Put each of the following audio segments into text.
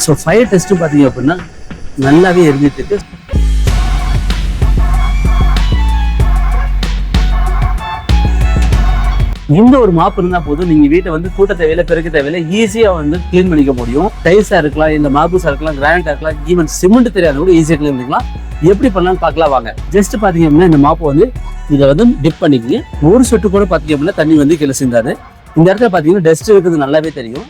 So fire டெஸ்ட்டும் பார்த்தீங்க அப்படின்னா நல்லாவே இருந்துட்டு இருக்கு. இந்த ஒரு மாப்பு இருந்தா போதும், நீங்க வீட்டை வந்து கூட்ட தேவையில்லை, பெருக்க தேவையில்லை, ஈஸியா வந்து கிளீன் பண்ணிக்க முடியும். டைல்ஸா இருக்கலாம், இல்ல மார்பிள்ஸா இருக்கலாம், கிரானைட்டா இருக்கலாம், ஈவன் சிமெண்ட் தெரியாத கூட ஈஸியா கிளீன் பண்ணிக்கலாம். எப்படி பண்ணலாம்னு பார்க்கலாம் வாங்க. ஜஸ்ட் பாத்தீங்க அப்படின்னா இந்த மாப்பு வந்து இதை வந்து டிப் பண்ணிக்கங்க. ஒரு சொட்டு கூட பாத்தீங்க அப்படின்னா தண்ணி வந்து கீழே சிந்தாது. இந்த இடத்துல பாத்தீங்கன்னா டஸ்ட் இருக்கிறது நல்லாவே தெரியும்.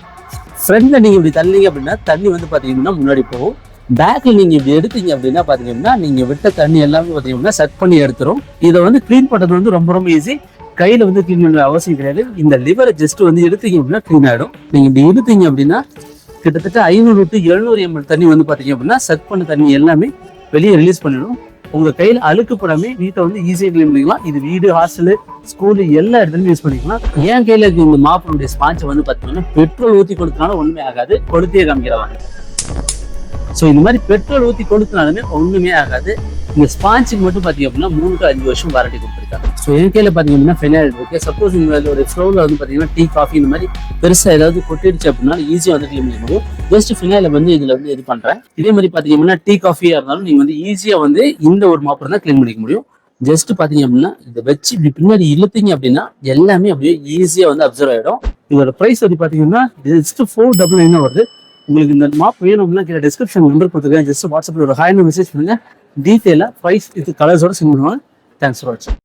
ஃப்ரண்ட்ல நீங்க இப்படி தள்ளீங்க அப்படின்னா தண்ணி வந்து பாத்தீங்கன்னா முன்னாடி போகும். பேக்ல நீங்க இப்படி எடுத்தீங்க அப்படின்னா பாத்தீங்கன்னா நீங்க விட்ட தண்ணி எல்லாமே பாத்தீங்கன்னா செட் பண்ணி எடுத்துரும். இதை வந்து கிளீன் பண்றது வந்து ரொம்ப ரொம்ப ஈஸி. கையில வந்து கிளீன் பண்ண அவசியம் கிடையாது. இந்த லிவரை ஜஸ்ட் வந்து எடுத்தீங்க அப்படின்னா கிளீன் ஆயிடும். நீங்க இப்படி எடுத்தீங்க அப்படின்னா கிட்டத்தட்ட 500 to 700 ml தண்ணி வந்து பாத்தீங்க அப்படின்னா செட் பண்ண தண்ணி எல்லாமே வெளியே ரிலீஸ் பண்ணிடும். உங்க கையில அழுக்கு போடாமே வீட்டை வந்து ஈஸியா கிளீன் பண்ணிக்கலாம். இது வீடு, ஹாஸ்டலு, ஸ்கூலு எல்லா இடத்துலயும் யூஸ் பண்ணிக்கலாம். என் கையில இருக்க இந்த மாப்பினுடைய ஸ்பாஞ்சை வந்து பாத்தீங்கன்னா பெட்ரோல் ஊத்தி கொடுத்தனாலும் ஒண்ணுமே ஆகாது. கொளுத்தியே காமிக்கிறவாங்க. ஸோ இந்த மாதிரி பெட்ரோல் ஊற்றி கொடுத்தனாலுமே ஒன்றுமே ஆகாது. இந்த ஸ்பாஞ்சுக்கு மட்டும் பார்த்தீங்க அப்படின்னா 3 to 5 வருஷம் வாரண்டி கொடுத்துருக்காங்க. ஸோ என் கையில் பார்த்தீங்க அப்படின்னா ஃபெனாயில் இருக்கு. சப்போஸ் இந்த ஒரு ஃப்ளோவில் வந்து பார்த்தீங்கன்னா டீ, காஃபி இந்த மாதிரி பெருசாக ஏதாவது கொட்டிடுச்சு அப்படின்னா ஈஸியாக வந்து கிளீன் பண்ண முடியும். ஜஸ்ட் ஃபினாயில வந்து இதில் வந்து இது பண்ணுறேன். இதே மாதிரி பார்த்தீங்க அப்படின்னா டீ, காஃபியாக இருந்தாலும் நீங்கள் வந்து ஈஸியாக வந்து இந்த ஒரு மாப்பர் தான் கிளீன் பண்ணிக்க முடியும். ஜஸ்ட் பார்த்தீங்க அப்படின்னா இதை வச்சு இப்படி பின்னாடி இழுத்தீங்க அப்படின்னா எல்லாமே அப்படியே ஈஸியாக வந்து அப்சர்வ் ஆகிடும். இதோட ப்ரைஸ் வந்து பார்த்தீங்கன்னா ஜஸ்ட் 499 வருது. உங்களுக்கு இந்த மாப் வேணும் அப்படின்னா கீழே டிஸ்கிரிப்ஷன் நம்பர் கொடுத்துருக்கேன். ஜஸ்ட் வாட்ஸ்அப்பில் ஒரு ஹாய்னு மெசேஜ் பண்ணுங்க. டீட்டெயிலாக ப்ரைஸ் இது கலர்ஸோட சென்ட் பண்ணுவாங்க. தேங்க்ஸ் ஃபார் வாட்சிங்.